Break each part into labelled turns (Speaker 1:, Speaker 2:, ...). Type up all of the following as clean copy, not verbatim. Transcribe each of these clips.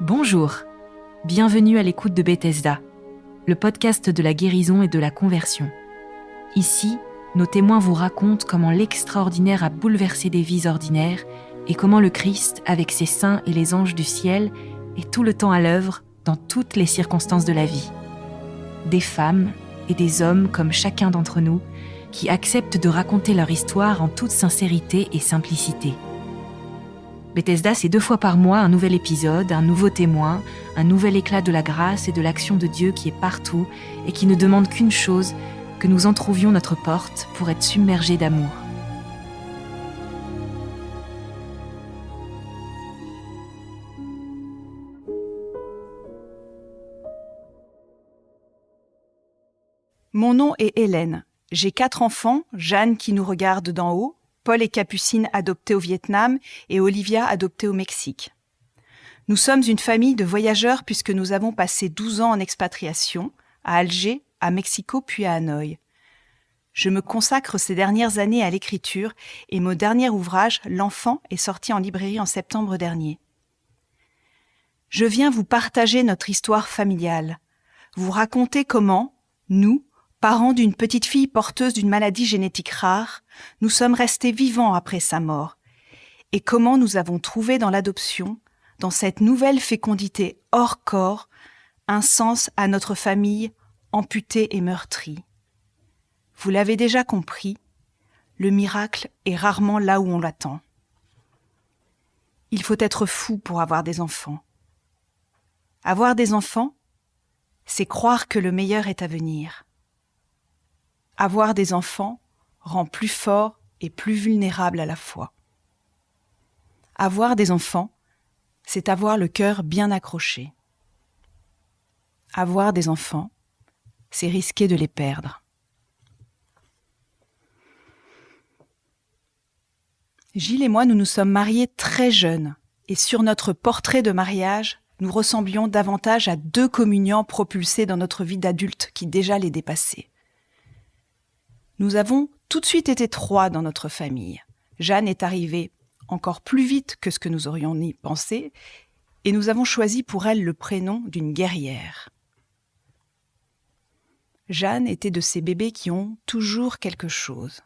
Speaker 1: Bonjour, bienvenue à l'écoute de Bethesda, le podcast de la guérison et de la conversion. Ici, nos témoins vous racontent comment l'extraordinaire a bouleversé des vies ordinaires et comment le Christ, avec ses saints et les anges du ciel, est tout le temps à l'œuvre dans toutes les circonstances de la vie. Des femmes et des hommes comme chacun d'entre nous qui acceptent de raconter leur histoire en toute sincérité et simplicité. Bethesda, c'est 2 fois par mois un nouvel épisode, un nouveau témoin, un nouvel éclat de la grâce et de l'action de Dieu qui est partout et qui ne demande qu'une chose, que nous entr'ouvrions notre porte pour être submergés d'amour.
Speaker 2: Mon nom est Hélène. J'ai 4 enfants, Jeanne qui nous regarde d'en haut, Paul et Capucine adoptés au Vietnam et Olivia adoptée au Mexique. Nous sommes une famille de voyageurs puisque nous avons passé 12 ans en expatriation, à Alger, à Mexico puis à Hanoï. Je me consacre ces dernières années à l'écriture et mon dernier ouvrage, L'Enfant, est sorti en librairie en septembre dernier. Je viens vous partager notre histoire familiale, vous raconter comment, nous, parents d'une petite fille porteuse d'une maladie génétique rare, nous sommes restés vivants après sa mort, et comment nous avons trouvé dans l'adoption, dans cette nouvelle fécondité hors corps, un sens à notre famille amputée et meurtrie. Vous l'avez déjà compris, le miracle est rarement là où on l'attend. Il faut être fou pour avoir des enfants. Avoir des enfants, c'est croire que le meilleur est à venir. Avoir des enfants rend plus fort et plus vulnérable à la fois. Avoir des enfants, c'est avoir le cœur bien accroché. Avoir des enfants, c'est risquer de les perdre. Gilles et moi, nous nous sommes mariés très jeunes et sur notre portrait de mariage, nous ressemblions davantage à 2 communiants propulsés dans notre vie d'adulte qui déjà les dépassait. Nous avons tout de suite été 3 dans notre famille. Jeanne est arrivée encore plus vite que ce que nous aurions ni pensé et nous avons choisi pour elle le prénom d'une guerrière. Jeanne était de ces bébés qui ont toujours quelque chose.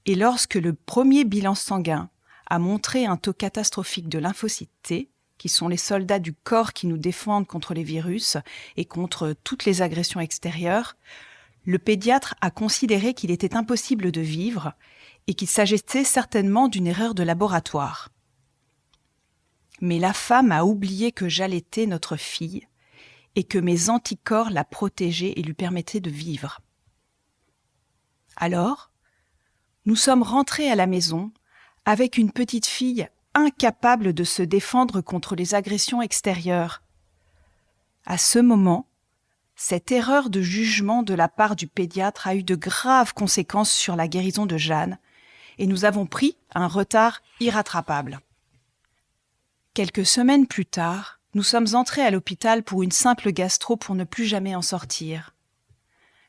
Speaker 2: Et lorsque le premier bilan sanguin a montré un taux catastrophique de lymphocytes T, qui sont les soldats du corps qui nous défendent contre les virus et contre toutes les agressions extérieures, le pédiatre a considéré qu'il était impossible de vivre et qu'il s'agissait certainement d'une erreur de laboratoire. Mais la femme a oublié que j'allaitais notre fille et que mes anticorps la protégeaient et lui permettaient de vivre. Alors, nous sommes rentrés à la maison avec une petite fille incapable de se défendre contre les agressions extérieures. À ce moment, cette erreur de jugement de la part du pédiatre a eu de graves conséquences sur la guérison de Jeanne et nous avons pris un retard irrattrapable. Quelques semaines plus tard, nous sommes entrés à l'hôpital pour une simple gastro pour ne plus jamais en sortir.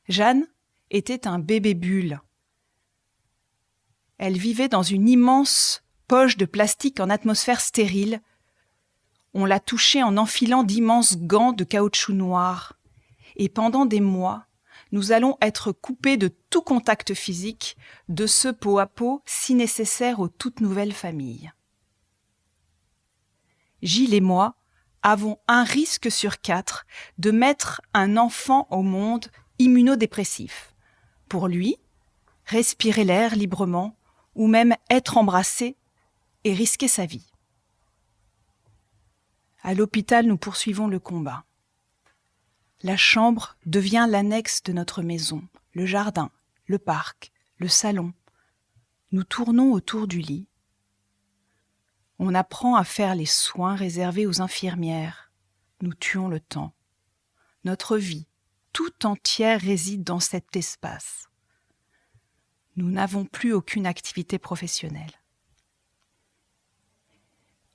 Speaker 2: Jeanne était un bébé bulle. Elle vivait dans une immense poche de plastique en atmosphère stérile. On l'a touchée en enfilant d'immenses gants de caoutchouc noir. Et pendant des mois, nous allons être coupés de tout contact physique, de ce peau à peau si nécessaire aux toutes nouvelles familles. Gilles et moi avons un risque sur 4 de mettre un enfant au monde immunodépressif. Pour lui, respirer l'air librement ou même être embrassé et risquer sa vie. À l'hôpital, nous poursuivons le combat. La chambre devient l'annexe de notre maison, le jardin, le parc, le salon. Nous tournons autour du lit. On apprend à faire les soins réservés aux infirmières. Nous tuons le temps. Notre vie, tout entière, réside dans cet espace. Nous n'avons plus aucune activité professionnelle.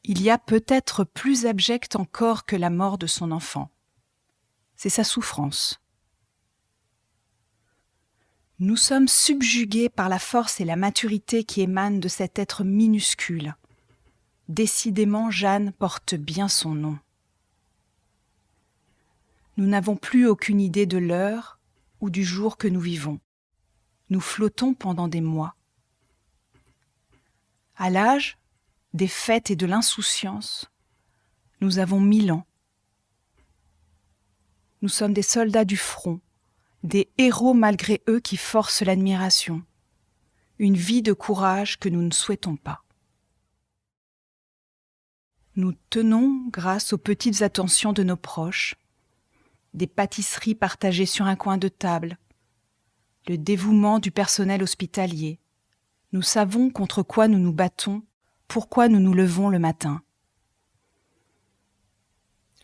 Speaker 2: Il y a peut-être plus abject encore que la mort de son enfant. C'est sa souffrance. Nous sommes subjugués par la force et la maturité qui émanent de cet être minuscule. Décidément, Jeanne porte bien son nom. Nous n'avons plus aucune idée de l'heure ou du jour que nous vivons. Nous flottons pendant des mois. À l'âge des fêtes et de l'insouciance, nous avons 1000 ans. Nous sommes des soldats du front, des héros malgré eux qui forcent l'admiration. Une vie de courage que nous ne souhaitons pas. Nous tenons grâce aux petites attentions de nos proches, des pâtisseries partagées sur un coin de table, le dévouement du personnel hospitalier. Nous savons contre quoi nous nous battons, pourquoi nous nous levons le matin.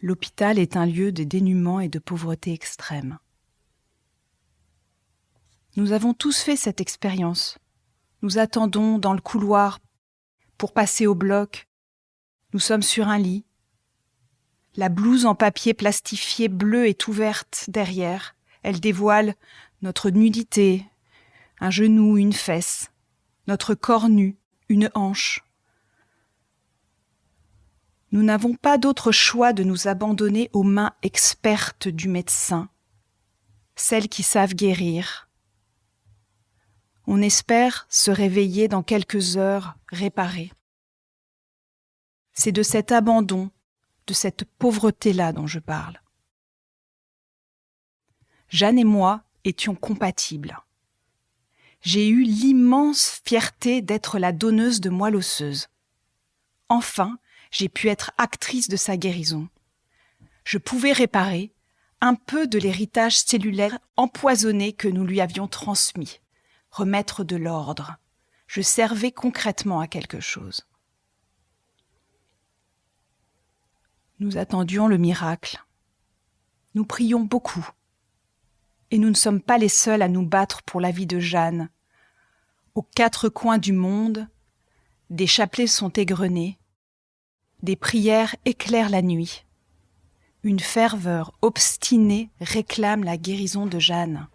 Speaker 2: L'hôpital est un lieu de dénuement et de pauvreté extrême. Nous avons tous fait cette expérience. Nous attendons dans le couloir pour passer au bloc. Nous sommes sur un lit. La blouse en papier plastifié bleu est ouverte derrière. Elle dévoile notre nudité, un genou, une fesse, notre corps nu, une hanche. Nous n'avons pas d'autre choix de nous abandonner aux mains expertes du médecin, celles qui savent guérir. On espère se réveiller dans quelques heures réparés. C'est de cet abandon, de cette pauvreté-là dont je parle. Jeanne et moi étions compatibles. J'ai eu l'immense fierté d'être la donneuse de moelle osseuse. Enfin, j'ai pu être actrice de sa guérison. Je pouvais réparer un peu de l'héritage cellulaire empoisonné que nous lui avions transmis, remettre de l'ordre. Je servais concrètement à quelque chose. Nous attendions le miracle. Nous prions beaucoup. Et nous ne sommes pas les seuls à nous battre pour la vie de Jeanne. Aux 4 coins du monde, des chapelets sont égrenés. Des prières éclairent la nuit. Une ferveur obstinée réclame la guérison de Jeanne.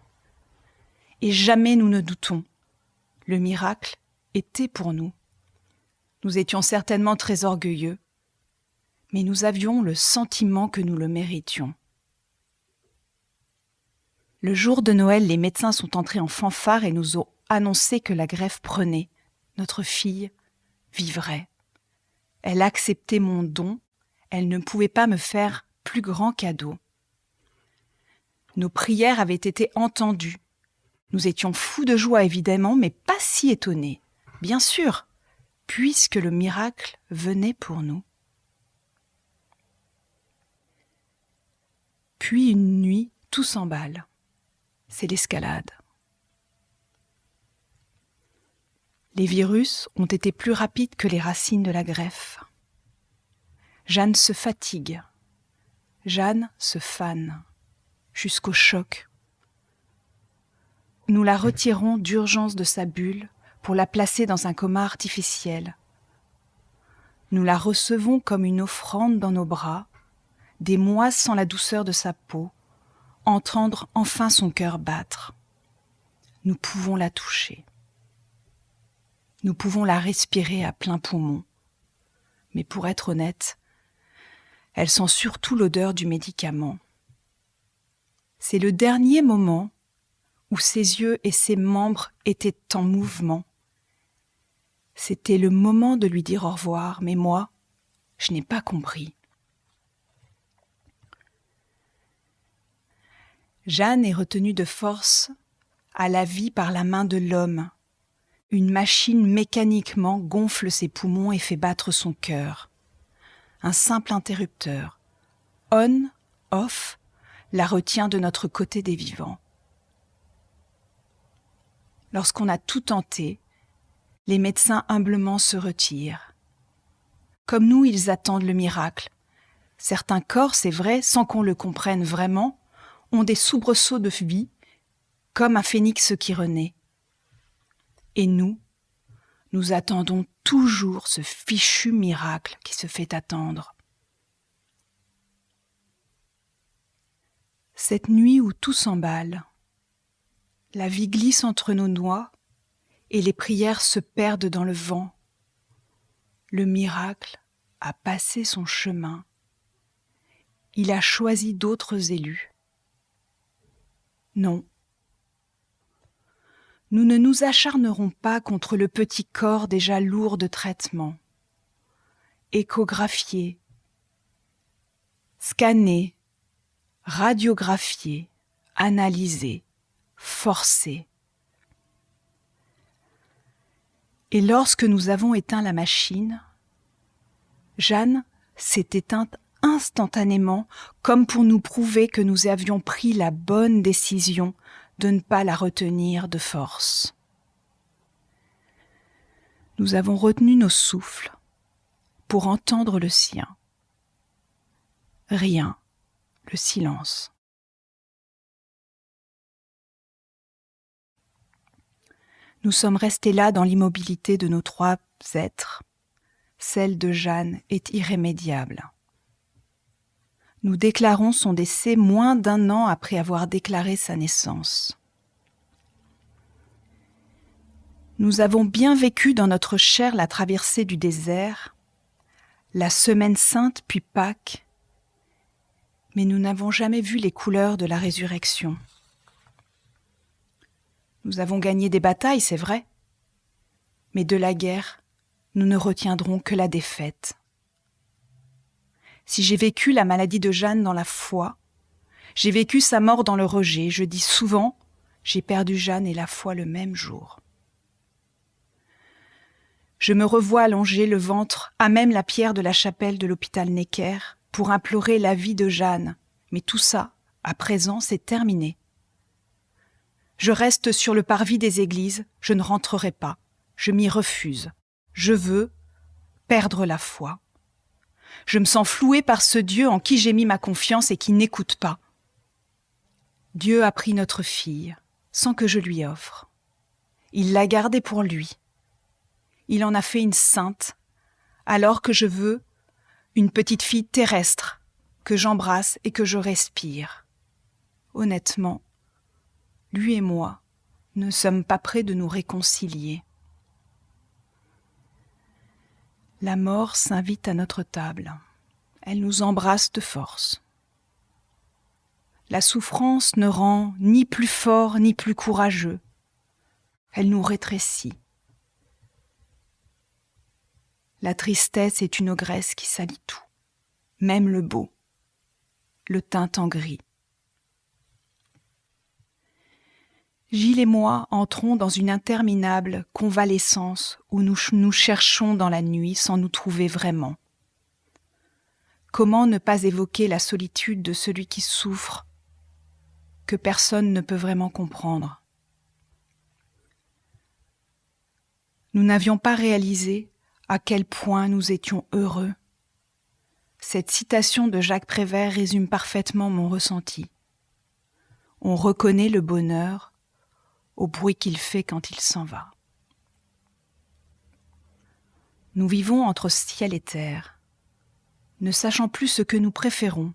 Speaker 2: Et jamais nous ne doutons. Le miracle était pour nous. Nous étions certainement très orgueilleux, mais nous avions le sentiment que nous le méritions. Le jour de Noël, les médecins sont entrés en fanfare et nous ont annoncé que la greffe prenait. Notre fille vivrait. Elle acceptait mon don, elle ne pouvait pas me faire plus grand cadeau. Nos prières avaient été entendues. Nous étions fous de joie évidemment, mais pas si étonnés. Bien sûr, puisque le miracle venait pour nous. Puis une nuit, tout s'emballe. C'est l'escalade. Les virus ont été plus rapides que les racines de la greffe. Jeanne se fatigue. Jeanne se fane, jusqu'au choc. Nous la retirons d'urgence de sa bulle pour la placer dans un coma artificiel. Nous la recevons comme une offrande dans nos bras, des mois sans la douceur de sa peau, entendre enfin son cœur battre. Nous pouvons la toucher. Nous pouvons la respirer à plein poumon. Mais pour être honnête, elle sent surtout l'odeur du médicament. C'est le dernier moment où ses yeux et ses membres étaient en mouvement. C'était le moment de lui dire au revoir, mais moi, je n'ai pas compris. Jeanne est retenue de force à la vie par la main de l'homme. Une machine mécaniquement gonfle ses poumons et fait battre son cœur. Un simple interrupteur, on, off, la retient de notre côté des vivants. Lorsqu'on a tout tenté, les médecins humblement se retirent. Comme nous, ils attendent le miracle. Certains corps, c'est vrai, sans qu'on le comprenne vraiment, ont des soubresauts de vie, comme un phénix qui renaît. Et nous attendons toujours ce fichu miracle qui se fait attendre. Cette nuit où tout s'emballe, La vie glisse entre nos doigts et les prières se perdent dans le vent. Le miracle a passé son chemin. Il a choisi d'autres élus. Non. Nous ne nous acharnerons pas contre le petit corps déjà lourd de traitement. Échographié, scanné, radiographié, analysé, forcé. Et lorsque nous avons éteint la machine, Jeanne s'est éteinte instantanément, comme pour nous prouver que nous avions pris la bonne décision de ne pas la retenir de force. Nous avons retenu nos souffles pour entendre le sien. Rien, le silence. Nous sommes restés là dans l'immobilité de nos trois êtres. Celle de Jeanne est irrémédiable. Nous déclarons son décès moins d'1 an après avoir déclaré sa naissance. Nous avons bien vécu dans notre chair la traversée du désert, la semaine sainte puis Pâques, mais nous n'avons jamais vu les couleurs de la résurrection. Nous avons gagné des batailles, c'est vrai, mais de la guerre, nous ne retiendrons que la défaite. Si j'ai vécu la maladie de Jeanne dans la foi, j'ai vécu sa mort dans le rejet. Je dis souvent, j'ai perdu Jeanne et la foi le même jour. Je me revois allonger le ventre à même la pierre de la chapelle de l'hôpital Necker pour implorer la vie de Jeanne. Mais tout ça, à présent, c'est terminé. Je reste sur le parvis des églises, je ne rentrerai pas. Je m'y refuse. Je veux perdre la foi. Je me sens flouée par ce Dieu en qui j'ai mis ma confiance et qui n'écoute pas. Dieu a pris notre fille, sans que je lui offre. Il l'a gardée pour lui. Il en a fait une sainte, alors que je veux une petite fille terrestre, que j'embrasse et que je respire. Honnêtement, lui et moi ne sommes pas près de nous réconcilier. La mort s'invite à notre table. Elle nous embrasse de force. La souffrance ne rend ni plus fort ni plus courageux. Elle nous rétrécit. La tristesse est une ogresse qui salit tout, même le beau, le teint en gris. Gilles et moi entrons dans une interminable convalescence où nous nous cherchons dans la nuit sans nous trouver vraiment. Comment ne pas évoquer la solitude de celui qui souffre, que personne ne peut vraiment comprendre? Nous n'avions pas réalisé à quel point nous étions heureux. Cette citation de Jacques Prévert résume parfaitement mon ressenti. On reconnaît le bonheur au bruit qu'il fait quand il s'en va. Nous vivons entre ciel et terre, ne sachant plus ce que nous préférons.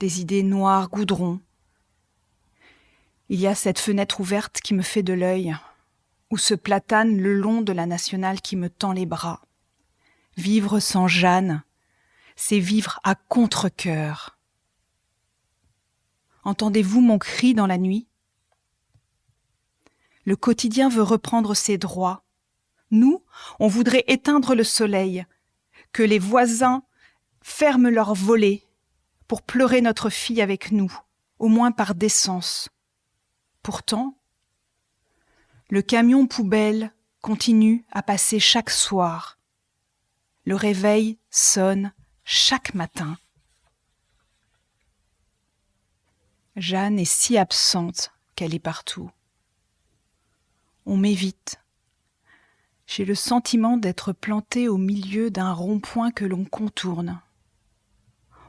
Speaker 2: Des idées noires goudron. Il y a cette fenêtre ouverte qui me fait de l'œil, ou ce platane le long de la nationale qui me tend les bras. Vivre sans Jeanne, c'est vivre à contre-cœur. Entendez-vous mon cri dans la nuit? Le quotidien veut reprendre ses droits. Nous, on voudrait éteindre le soleil, que les voisins ferment leurs volets pour pleurer notre fille avec nous, au moins par décence. Pourtant, le camion poubelle continue à passer chaque soir. Le réveil sonne chaque matin. Jeanne est si absente qu'elle est partout. On m'évite. J'ai le sentiment d'être plantée au milieu d'un rond-point que l'on contourne.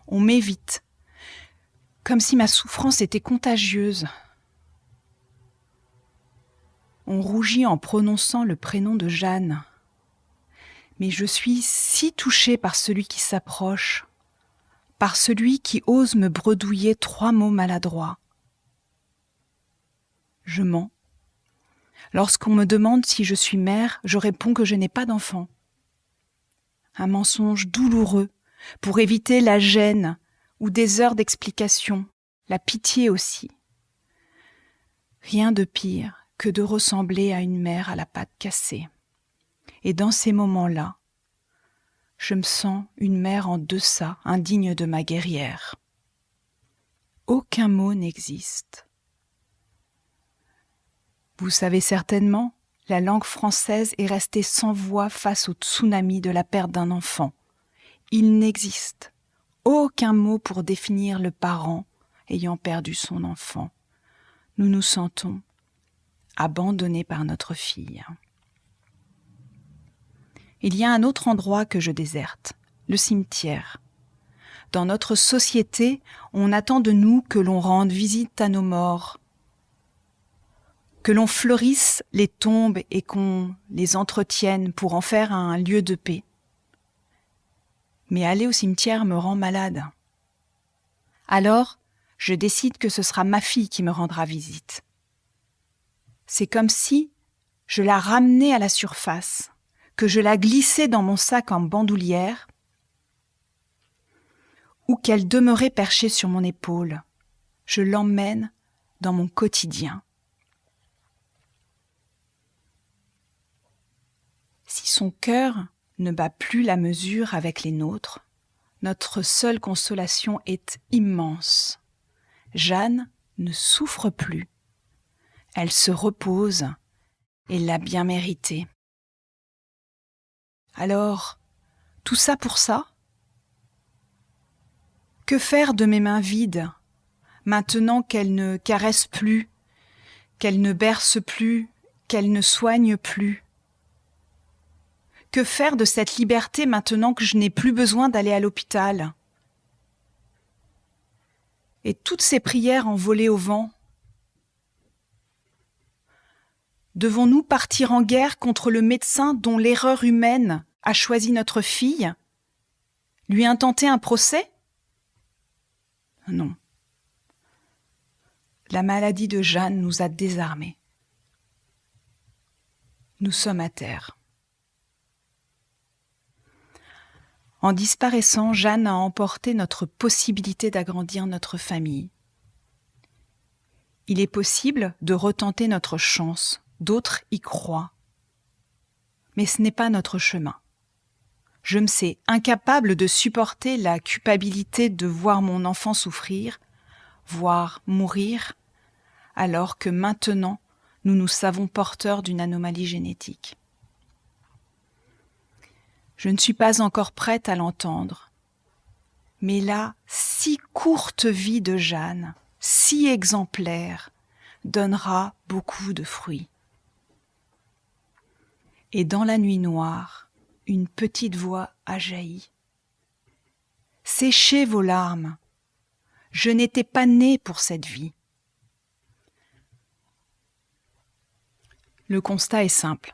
Speaker 2: On m'évite, comme si ma souffrance était contagieuse. On rougit en prononçant le prénom de Jeanne. Mais je suis si touchée par celui qui s'approche, par celui qui ose me bredouiller 3 mots maladroits. Je mens. Lorsqu'on me demande si je suis mère, je réponds que je n'ai pas d'enfant. Un mensonge douloureux pour éviter la gêne ou des heures d'explication, la pitié aussi. Rien de pire que de ressembler à une mère à la patte cassée. Et dans ces moments-là, je me sens une mère en deçà, indigne de ma guerrière. Aucun mot n'existe. Vous savez certainement, la langue française est restée sans voix face au tsunami de la perte d'un enfant. Il n'existe aucun mot pour définir le parent ayant perdu son enfant. Nous nous sentons abandonnés par notre fille. Il y a un autre endroit que je déserte, le cimetière. Dans notre société, on attend de nous que l'on rende visite à nos morts, que l'on fleurisse les tombes et qu'on les entretienne pour en faire un lieu de paix. Mais aller au cimetière me rend malade. Alors, je décide que ce sera ma fille qui me rendra visite. C'est comme si je la ramenais à la surface, que je la glissais dans mon sac en bandoulière, ou qu'elle demeurait perchée sur mon épaule. Je l'emmène dans mon quotidien. Si son cœur ne bat plus la mesure avec les nôtres, notre seule consolation est immense. Jeanne ne souffre plus. Elle se repose et l'a bien mérité. Alors, tout ça pour ça ? Que faire de mes mains vides, maintenant qu'elle ne caresse plus, qu'elle ne berce plus, qu'elle ne soigne plus ? Que faire de cette liberté maintenant que je n'ai plus besoin d'aller à l'hôpital ? Et toutes ces prières envolées au vent ? Devons-nous partir en guerre contre le médecin dont l'erreur humaine a choisi notre fille ? Lui intenter un procès ? Non. La maladie de Jeanne nous a désarmés. Nous sommes à terre. En disparaissant, Jeanne a emporté notre possibilité d'agrandir notre famille. Il est possible de retenter notre chance, d'autres y croient. Mais ce n'est pas notre chemin. Je me sais incapable de supporter la culpabilité de voir mon enfant souffrir, voire mourir, alors que maintenant, nous nous savons porteurs d'une anomalie génétique. Je ne suis pas encore prête à l'entendre, mais la si courte vie de Jeanne, si exemplaire, donnera beaucoup de fruits. Et dans la nuit noire, une petite voix a jailli. « Séchez vos larmes, je n'étais pas née pour cette vie. » Le constat est simple.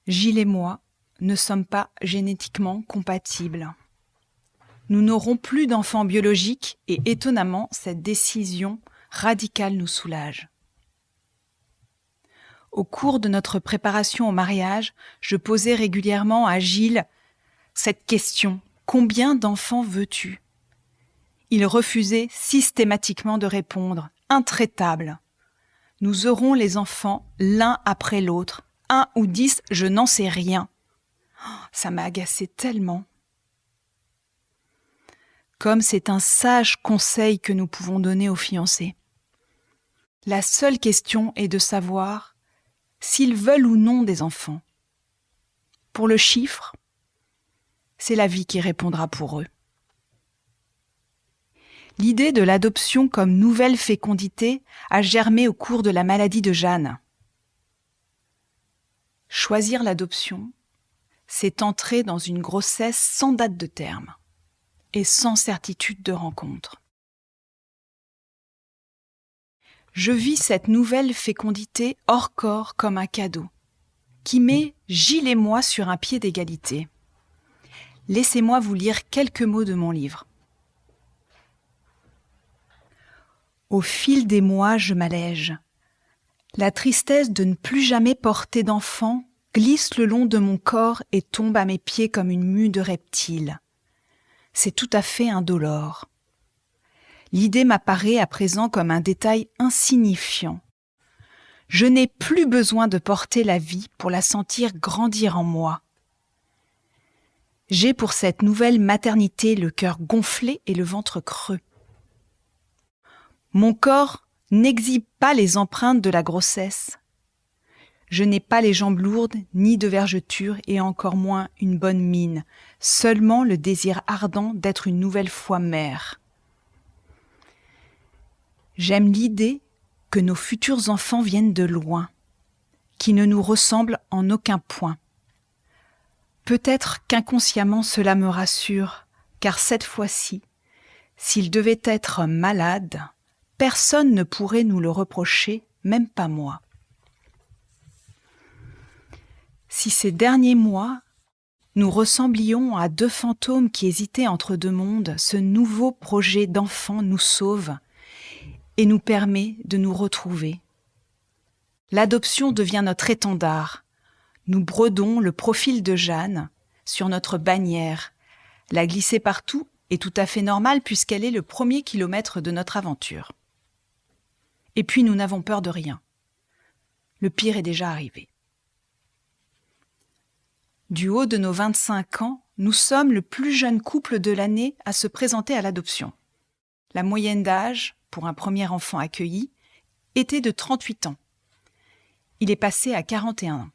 Speaker 2: Gilles et moi ne sommes pas génétiquement compatibles. Nous n'aurons plus d'enfants biologiques et étonnamment, cette décision radicale nous soulage. Au cours de notre préparation au mariage, je posais régulièrement à Gilles cette question : combien d'enfants veux-tu ? Il refusait systématiquement de répondre, intraitable. Nous aurons les enfants l'un après l'autre, 1 ou 10, je n'en sais rien. Ça m'a agacé tellement. Comme c'est un sage conseil que nous pouvons donner aux fiancés. La seule question est de savoir s'ils veulent ou non des enfants. Pour le chiffre, c'est la vie qui répondra pour eux. L'idée de l'adoption comme nouvelle fécondité a germé au cours de la maladie de Jeanne. Choisir l'adoption, c'est entrer dans une grossesse sans date de terme et sans certitude de rencontre. Je vis cette nouvelle fécondité hors corps comme un cadeau qui met Gilles et moi sur un pied d'égalité. Laissez-moi vous lire quelques mots de mon livre. Au fil des mois, je m'allège, La tristesse de ne plus jamais porter d'enfant glisse le long de mon corps et tombe à mes pieds comme une mue de reptile. C'est tout à fait indolore. L'idée m'apparaît à présent comme un détail insignifiant. Je n'ai plus besoin de porter la vie pour la sentir grandir en moi. J'ai pour cette nouvelle maternité le cœur gonflé et le ventre creux. Mon corps n'exhibe pas les empreintes de la grossesse. Je n'ai pas les jambes lourdes, ni de vergeture et encore moins une bonne mine, seulement le désir ardent d'être une nouvelle fois mère. J'aime l'idée que nos futurs enfants viennent de loin, qui ne nous ressemblent en aucun point. Peut-être qu'inconsciemment cela me rassure, car cette fois-ci, s'ils devaient être malades, personne ne pourrait nous le reprocher, même pas moi. Si ces derniers mois, nous ressemblions à deux fantômes qui hésitaient entre deux mondes, ce nouveau projet d'enfant nous sauve et nous permet de nous retrouver. L'adoption devient notre étendard. Nous brodons le profil de Jeanne sur notre bannière. La glisser partout est tout à fait normal puisqu'elle est le premier kilomètre de notre aventure. Et puis nous n'avons peur de rien. Le pire est déjà arrivé. Du haut de nos 25 ans, nous sommes le plus jeune couple de l'année à se présenter à l'adoption. La moyenne d'âge, pour un premier enfant accueilli, était de 38 ans. Il est passé à 41 ans.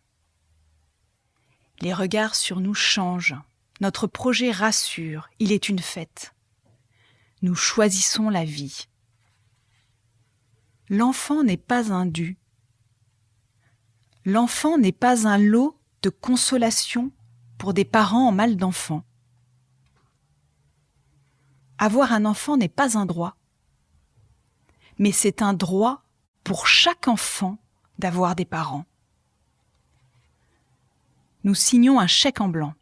Speaker 2: Les regards sur nous changent. Notre projet rassure. Il est une fête. Nous choisissons la vie. L'enfant n'est pas un dû. L'enfant n'est pas un lot de consolation pour des parents en mal d'enfant. Avoir un enfant n'est pas un droit, mais c'est un droit pour chaque enfant d'avoir des parents. Nous signons un chèque en blanc.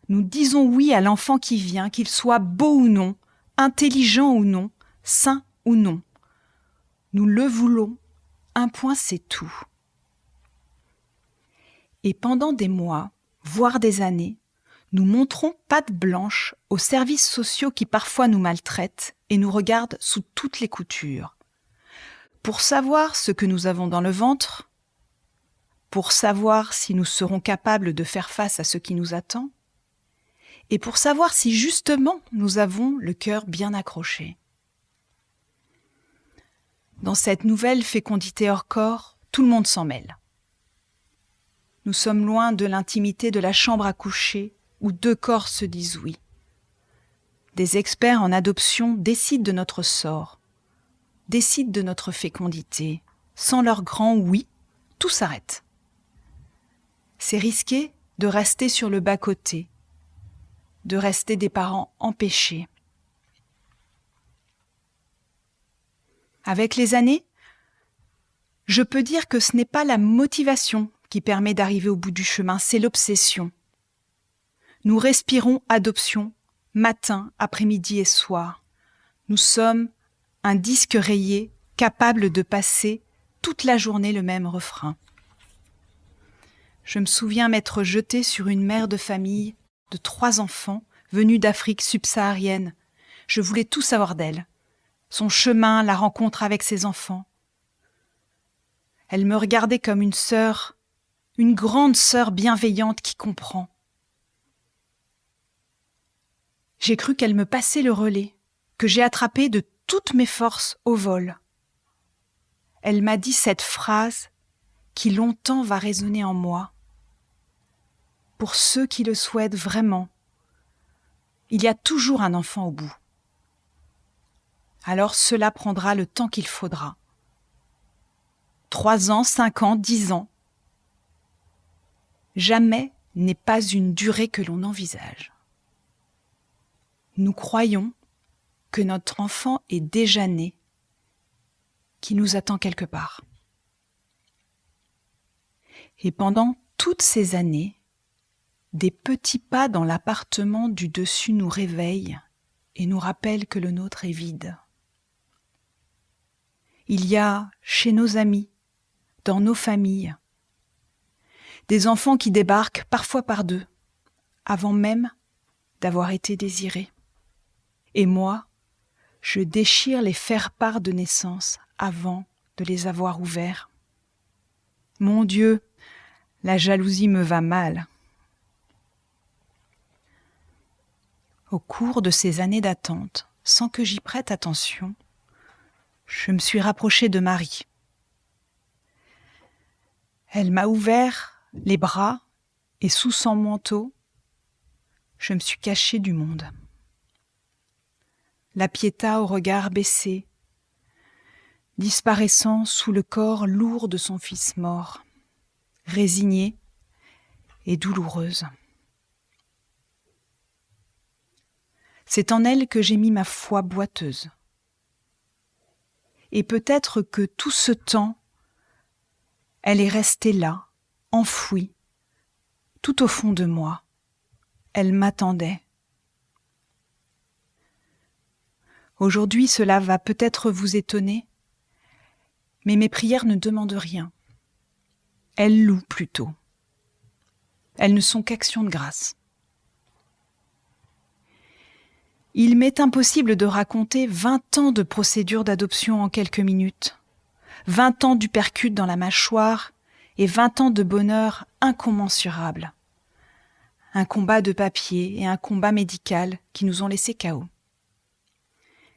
Speaker 2: Nous disons oui à l'enfant qui vient, qu'il soit beau ou non, intelligent ou non, sain ou non. Nous le voulons, un point c'est tout. Et pendant des mois, voire des années, nous montrons patte blanche aux services sociaux qui parfois nous maltraitent et nous regardent sous toutes les coutures. Pour savoir ce que nous avons dans le ventre, pour savoir si nous serons capables de faire face à ce qui nous attend, et pour savoir si justement nous avons le cœur bien accroché. Dans cette nouvelle fécondité hors corps, tout le monde s'en mêle. Nous sommes loin de l'intimité de la chambre à coucher où deux corps se disent oui. Des experts en adoption décident de notre sort, décident de notre fécondité. Sans leur grand oui, tout s'arrête. C'est risqué de rester sur le bas-côté, de rester des parents empêchés. Avec les années, je peux dire que ce n'est pas la motivation qui permet d'arriver au bout du chemin, c'est l'obsession. Nous respirons adoption, matin, après-midi et soir. Nous sommes un disque rayé capable de passer toute la journée le même refrain. Je me souviens m'être jetée sur une mère de famille de 3 enfants venus d'Afrique subsaharienne. Je voulais tout savoir d'elle, son chemin, la rencontre avec ses enfants. Elle me regardait comme une sœur, une grande sœur bienveillante qui comprend. J'ai cru qu'elle me passait le relais, que j'ai attrapé de toutes mes forces au vol. Elle m'a dit cette phrase qui longtemps va résonner en moi. Pour ceux qui le souhaitent vraiment, il y a toujours un enfant au bout. Alors cela prendra le temps qu'il faudra. 3 ans, 5 ans, 10 ans. Jamais n'est pas une durée que l'on envisage. Nous croyons que notre enfant est déjà né, qui nous attend quelque part. Et pendant toutes ces années, des petits pas dans l'appartement du dessus nous réveillent et nous rappellent que le nôtre est vide. Il y a, chez nos amis, dans nos familles. Des enfants qui débarquent parfois par deux, avant même d'avoir été désirés. Et moi, je déchire les faire-part de naissance avant de les avoir ouverts. Mon Dieu, la jalousie me va mal. Au cours de ces années d'attente, sans que j'y prête attention, je me suis rapprochée de Marie. Elle m'a ouvert les bras et sous son manteau, je me suis cachée du monde. La Pietà au regard baissé, disparaissant sous le corps lourd de son fils mort, résignée et douloureuse. C'est en elle que j'ai mis ma foi boiteuse. Et peut-être que tout ce temps, elle est restée là, enfouie, tout au fond de moi. Elle m'attendait. Aujourd'hui, cela va peut-être vous étonner, mais mes prières ne demandent rien. Elles louent plutôt. Elles ne sont qu'actions de grâce. Il m'est impossible de raconter 20 ans de procédure d'adoption en quelques minutes, 20 ans d'uppercut dans la mâchoire et 20 ans de bonheur incommensurable. Un combat de papier et un combat médical qui nous ont laissés KO.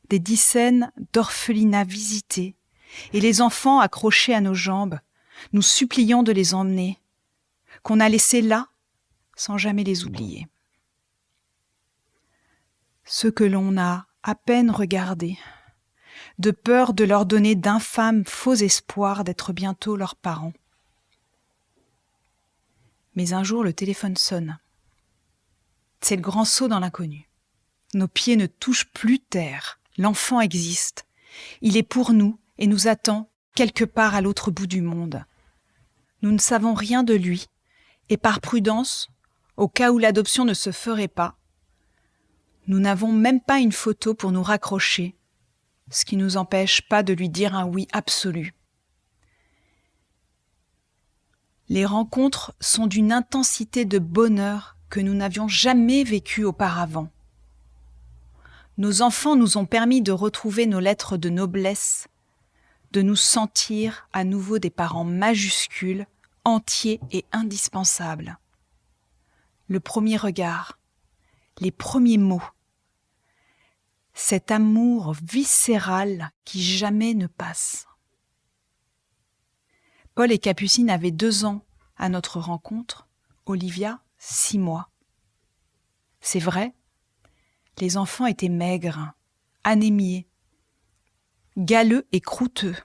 Speaker 2: Des 10 scènes d'orphelinat visités et les enfants accrochés à nos jambes, nous suppliant de les emmener, qu'on a laissés là sans jamais les oublier. Ceux que l'on a à peine regardés, de peur de leur donner d'infâmes faux espoirs d'être bientôt leurs parents. Mais un jour, le téléphone sonne. C'est le grand saut dans l'inconnu. Nos pieds ne touchent plus terre. L'enfant existe. Il est pour nous et nous attend quelque part à l'autre bout du monde. Nous ne savons rien de lui et par prudence, au cas où l'adoption ne se ferait pas, nous n'avons même pas une photo pour nous raccrocher, ce qui ne nous empêche pas de lui dire un oui absolu. Les rencontres sont d'une intensité de bonheur que nous n'avions jamais vécue auparavant. Nos enfants nous ont permis de retrouver nos lettres de noblesse, de nous sentir à nouveau des parents majuscules, entiers et indispensables. Le premier regard, les premiers mots, cet amour viscéral qui jamais ne passe. Paul et Capucine avaient 2 ans à notre rencontre, Olivia 6 mois. C'est vrai, les enfants étaient maigres, anémiés, galeux et croûteux.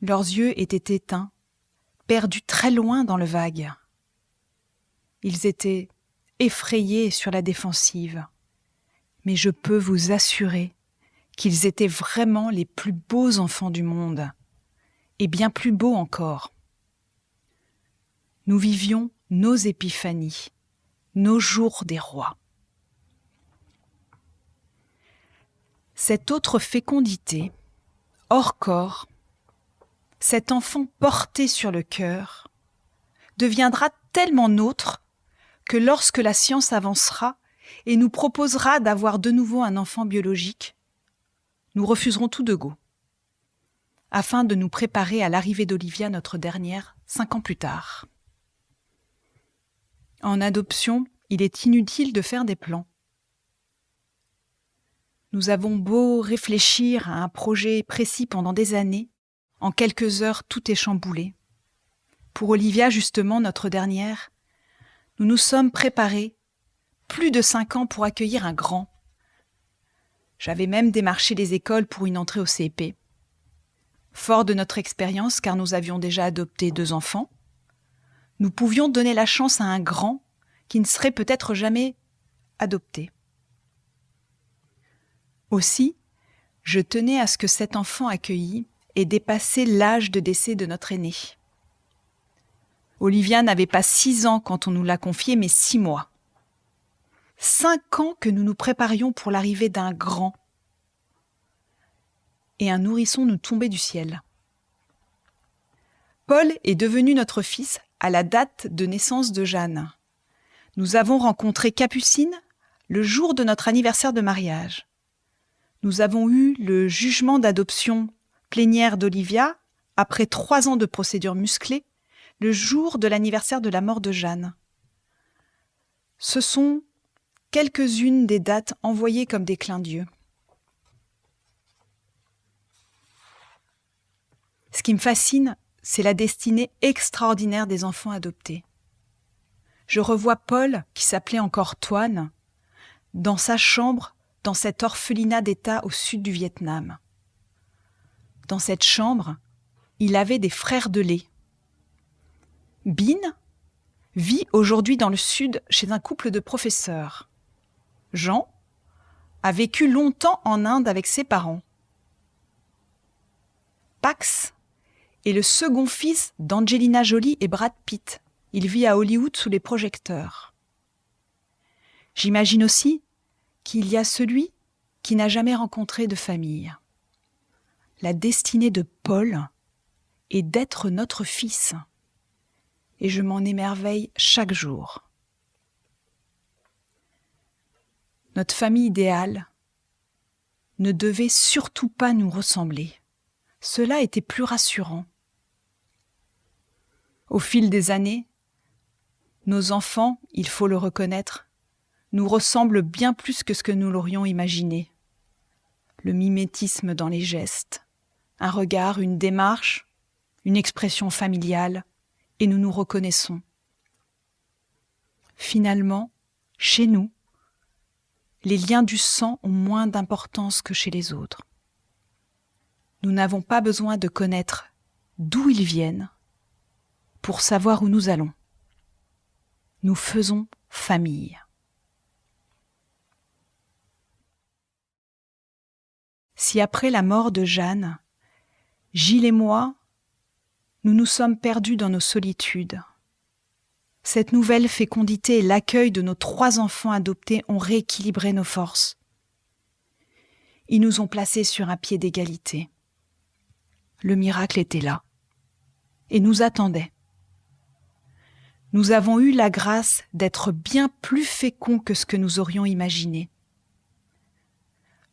Speaker 2: Leurs yeux étaient éteints, perdus très loin dans le vague. Ils étaient effrayés sur la défensive. Mais je peux vous assurer qu'ils étaient vraiment les plus beaux enfants du monde, et bien plus beaux encore. Nous vivions nos épiphanies, nos jours des rois. Cette autre fécondité, hors corps, cet enfant porté sur le cœur, deviendra tellement nôtre que lorsque la science avancera et nous proposera d'avoir de nouveau un enfant biologique, nous refuserons tout de go, afin de nous préparer à l'arrivée d'Olivia, notre dernière, 5 ans plus tard. En adoption, il est inutile de faire des plans. Nous avons beau réfléchir à un projet précis pendant des années, en quelques heures tout est chamboulé. Pour Olivia, justement, notre dernière, nous nous sommes préparés plus de 5 ans pour accueillir un grand. J'avais même démarché les écoles pour une entrée au CP. Fort de notre expérience, car nous avions déjà adopté 2 enfants, nous pouvions donner la chance à un grand qui ne serait peut-être jamais adopté. Aussi, je tenais à ce que cet enfant accueilli ait dépassé l'âge de décès de notre aîné. Olivia n'avait pas 6 ans quand on nous l'a confiée, mais 6 mois. 5 ans que nous nous préparions pour l'arrivée d'un grand. Et un nourrisson nous tombait du ciel. Paul est devenu notre fils à la date de naissance de Jeanne. Nous avons rencontré Capucine le jour de notre anniversaire de mariage. Nous avons eu le jugement d'adoption plénière d'Olivia, après 3 ans de procédure musclée, le jour de l'anniversaire de la mort de Jeanne. Ce sont quelques-unes des dates envoyées comme des clins d'yeux. Ce qui me fascine, c'est la destinée extraordinaire des enfants adoptés. Je revois Paul, qui s'appelait encore Toine, dans sa chambre, dans cet orphelinat d'État au sud du Vietnam. Dans cette chambre, il avait des frères de lait. Bin vit aujourd'hui dans le sud chez un couple de professeurs. Jean a vécu longtemps en Inde avec ses parents. Pax est le second fils d'Angelina Jolie et Brad Pitt. Il vit à Hollywood sous les projecteurs. J'imagine aussi qu'il y a celui qui n'a jamais rencontré de famille. La destinée de Paul est d'être notre fils. Et je m'en émerveille chaque jour. Notre famille idéale ne devait surtout pas nous ressembler. Cela était plus rassurant. Au fil des années, nos enfants, il faut le reconnaître, nous ressemblent bien plus que ce que nous l'aurions imaginé. Le mimétisme dans les gestes, un regard, une démarche, une expression familiale, et nous nous reconnaissons. Finalement, chez nous, les liens du sang ont moins d'importance que chez les autres. Nous n'avons pas besoin de connaître d'où ils viennent pour savoir où nous allons. Nous faisons famille. Si après la mort de Jeanne, Gilles et moi, nous nous sommes perdus dans nos solitudes, cette nouvelle fécondité et l'accueil de nos 3 enfants adoptés ont rééquilibré nos forces. Ils nous ont placés sur un pied d'égalité. Le miracle était là et nous attendait. Nous avons eu la grâce d'être bien plus féconds que ce que nous aurions imaginé.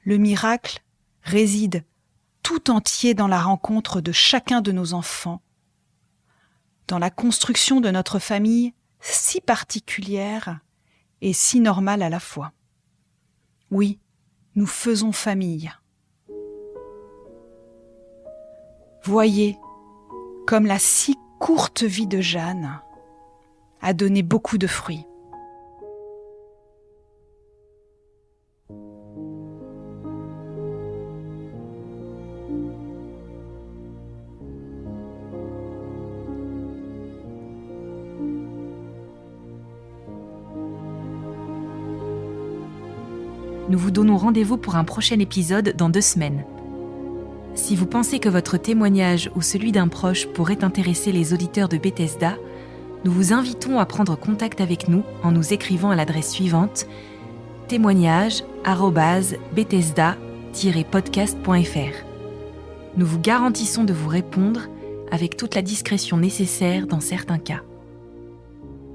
Speaker 2: Le miracle réside tout entier dans la rencontre de chacun de nos enfants, dans la construction de notre famille si particulière et si normale à la fois. Oui, nous faisons famille. Voyez comme la si courte vie de Jeanne a donné beaucoup de fruits.
Speaker 1: Nous vous donnons rendez-vous pour un prochain épisode dans 2 semaines. Si vous pensez que votre témoignage ou celui d'un proche pourrait intéresser les auditeurs de Bethesda, nous vous invitons à prendre contact avec nous en nous écrivant à l'adresse suivante témoignage@bethesda-podcast.fr. Nous vous garantissons de vous répondre avec toute la discrétion nécessaire dans certains cas.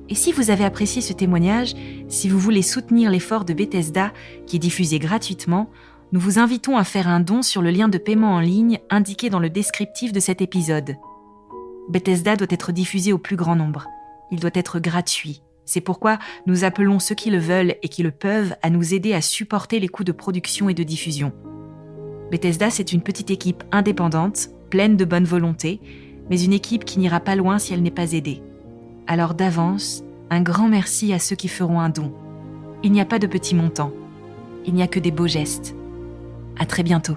Speaker 1: Et si vous avez apprécié ce témoignage, si vous voulez soutenir l'effort de Bethesda qui est diffusé gratuitement, nous vous invitons à faire un don sur le lien de paiement en ligne indiqué dans le descriptif de cet épisode. Bethesda doit être diffusé au plus grand nombre. Il doit être gratuit. C'est pourquoi nous appelons ceux qui le veulent et qui le peuvent à nous aider à supporter les coûts de production et de diffusion. Bethesda, c'est une petite équipe indépendante, pleine de bonne volonté, mais une équipe qui n'ira pas loin si elle n'est pas aidée. Alors d'avance, un grand merci à ceux qui feront un don. Il n'y a pas de petits montants. Il n'y a que des beaux gestes. À très bientôt.